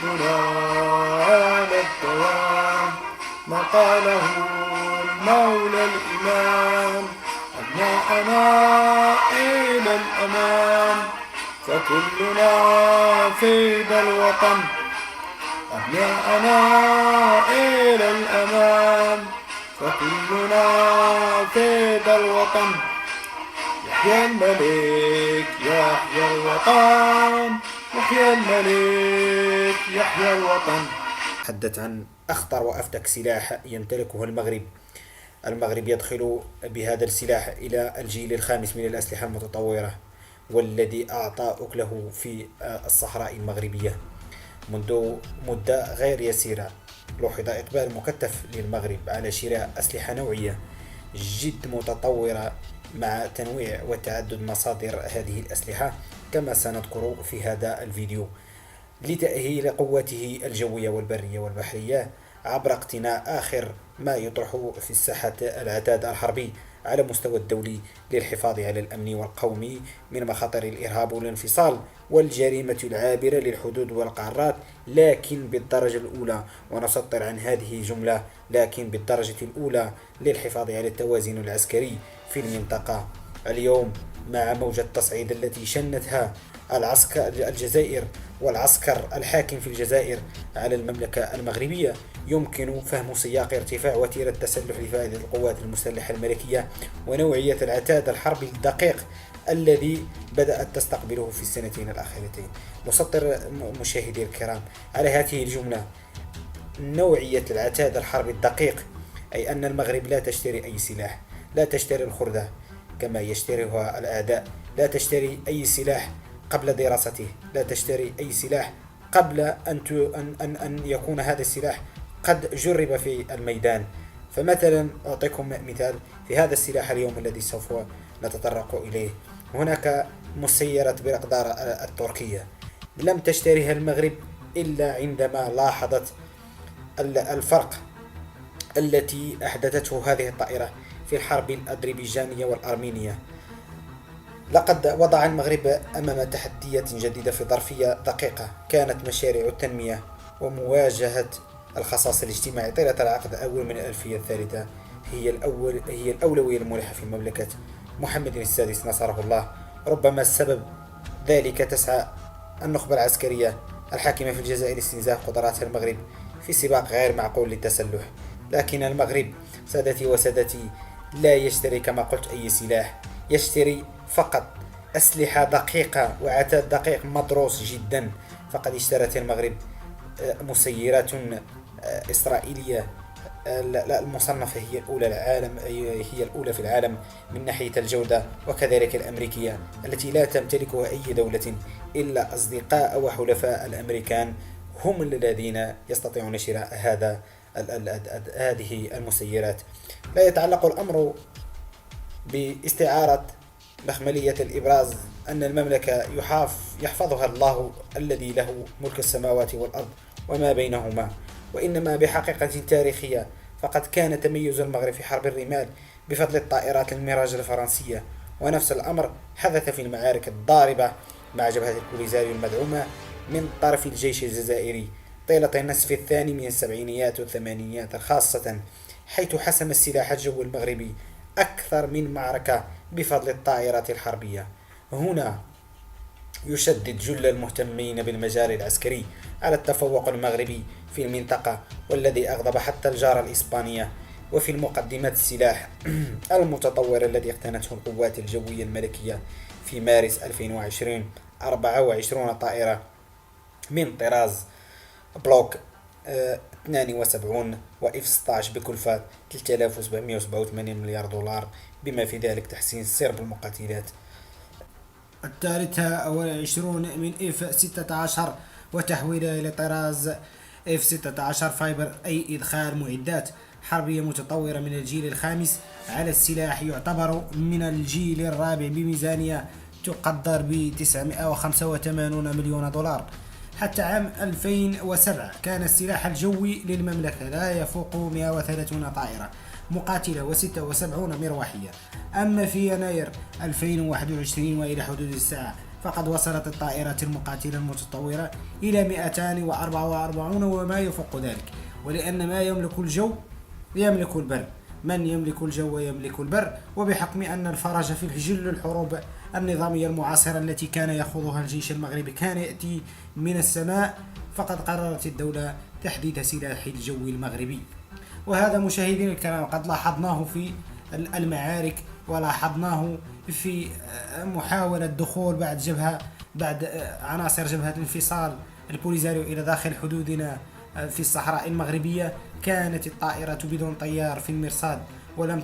يرشدنا على الدوام ما قاله المولى الإمام أبناءنا إلى الأمام فكلنا فدى الوطن أبناءنا إلى الأمام فكلنا فدى الوطن يحيى الملك يحيى الوطن يحيى الملك يحيى الوطن. تحدث عن أخطر وأفتك سلاح يمتلكه المغرب. المغرب يدخل بهذا السلاح إلى الجيل الخامس من الأسلحة المتطورة، والذي أعطى أكله في الصحراء المغربية منذ مدة غير يسيرة. لوحظ إقبال مكثف للمغرب على شراء أسلحة نوعية جد متطورة مع تنويع وتعدد مصادر هذه الأسلحة كما سنذكر في هذا الفيديو، لتأهيل قوته الجوية والبرية والبحرية عبر اقتناء آخر ما يطرح في الساحة العتاد الحربي على مستوى الدولي للحفاظ على الأمن والقومي من مخاطر الإرهاب والانفصال والجريمة العابرة للحدود والقارات، لكن بالدرجة الأولى. ونسطر عن هذه جملة: لكن بالدرجة الأولى للحفاظ على التوازن العسكري في المنطقة. اليوم مع موجة التصعيد التي شنتها الجزائر والعسكر الحاكم في الجزائر على المملكة المغربية، يمكن فهم سياق ارتفاع وتيرة التسلح لفائدة القوات المسلحة الملكية ونوعية العتاد الحربي الدقيق الذي بدأت تستقبله في السنتين الأخيرتين. نسطر مشاهدي الكرام على هذه الجملة: نوعية العتاد الحربي الدقيق، أي أن المغرب لا تشتري أي سلاح، لا تشتري الخردة كما يشتريها الأعداء، لا تشتري أي سلاح قبل دراسته، لا تشتري أي سلاح قبل أن يكون هذا السلاح قد جرب في الميدان. فمثلا أعطيكم مثال في هذا السلاح اليوم الذي سوف نتطرق إليه. هناك مسيرة برقدار التركية لم تشتريها المغرب إلا عندما لاحظت الفرق التي أحدثته هذه الطائرة في الحرب الأذربيجانية والأرمينية. لقد وضع المغرب أمام تحديات جديدة في ظرفية دقيقة. كانت مشاريع التنمية ومواجهة الخصاص الاجتماعي طيلة العقد الأول من الألفية الثالثة هي الأولوية الملحة في مملكة محمد السادس نصره الله. ربما السبب ذلك تسعى النخبة العسكرية الحاكمة في الجزائر لاستنزاف قدرات المغرب في سباق غير معقول للتسلح. لكن المغرب سادتي وسادتي لا يشتري كما قلت أي سلاح، يشتري فقط أسلحة دقيقة وعتاد دقيق مدروس جدا. فقد اشترت المغرب مسيرات إسرائيلية المصنفة هي الأولى في العالم من ناحية الجودة، وكذلك الأمريكية التي لا تمتلكها أي دولة إلا أصدقاء وحلفاء الأمريكان، هم الذين يستطيعون شراء هذه المسيرات. لا يتعلق الأمر باستعارة مخملية الإبراز أن المملكة يحفظها الله الذي له ملك السماوات والأرض وما بينهما، وإنما بحقيقة تاريخية. فقد كان تميز المغرب في حرب الرمال بفضل الطائرات الميراج الفرنسية، ونفس الأمر حدث في المعارك الضاربة مع جبهة البوليزاريو المدعومة من طرف الجيش الجزائري طيلة النصف الثاني من السبعينيات والثمانينيات خاصة، حيث حسم السلاح الجوي المغربي أكثر من معركة بفضل الطائرات الحربية. هنا يشدد جل المهتمين بالمجال العسكري على التفوق المغربي في المنطقة، والذي أغضب حتى الجارة الإسبانية، وفي المقدمة السلاح المتطور الذي اقتنته القوات الجوية الملكية في مارس 2020 24 طائرة من طراز بلوك 72 وإف 16 بكلفة 3787 مليار دولار، بما في ذلك تحسين سرب المقاتلات. 23 من إف 16 وتحويلها إلى طراز إف 16 فايبر، أي إدخال معدات حربية متطورة من الجيل الخامس على السلاح، يعتبر من الجيل الرابع بميزانية تقدر ب 985 مليون دولار. حتى عام 2007 كان السلاح الجوي للمملكة لا يفوق 130 طائرة مقاتلة و76 مروحية. أما في يناير 2021 وإلى حدود الساعة فقد وصلت الطائرات المقاتلة المتطورة إلى 244 وما يفوق ذلك. ولأن ما يملك الجو يملك البر، من يملك الجو ويملك البر. وبحكم أن الفرج في جل الحروب النظامية المعاصرة التي كان يخوضها الجيش المغربي كان يأتي من السماء، فقد قررت الدولة تحديث سلاح الجو المغربي. وهذا مشاهدينا الكرام قد لاحظناه في المعارك، ولاحظناه في محاولة دخول بعد عناصر جبهة الانفصال البوليزاريو إلى داخل حدودنا في الصحراء المغربية. كانت الطائرة بدون طيار في المرصاد ولم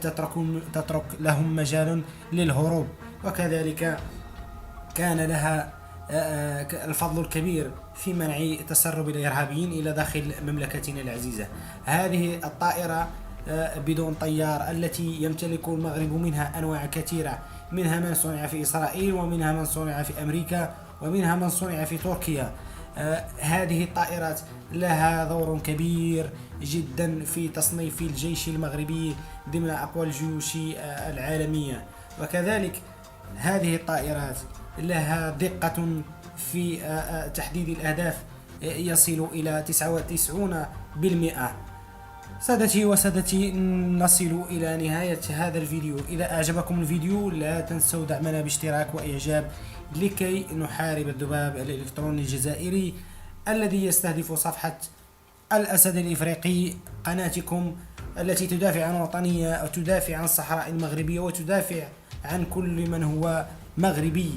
تترك لهم مجال للهروب، وكذلك كان لها الفضل الكبير في منع تسرب الإرهابيين إلى داخل مملكتنا العزيزة. هذه الطائرة بدون طيار التي يمتلك المغرب منها أنواع كثيرة، منها من صنع في إسرائيل، ومنها من صنع في أمريكا، ومنها من صنع في تركيا. هذه الطائرات لها دور كبير جدا في تصنيف الجيش المغربي ضمن أقوى الجيوش العالمية. وكذلك هذه الطائرات لها دقة في تحديد الأهداف يصل إلى 99%. سادتي وسادتي، نصل إلى نهاية هذا الفيديو. إذا أعجبكم الفيديو لا تنسوا دعمنا باشتراك وإعجاب لكي نحارب الذباب الإلكتروني الجزائري الذي يستهدف صفحة الأسد الإفريقي، قناتكم التي تدافع عن الوطنية وتدافع عن الصحراء المغربية وتدافع عن كل من هو مغربي.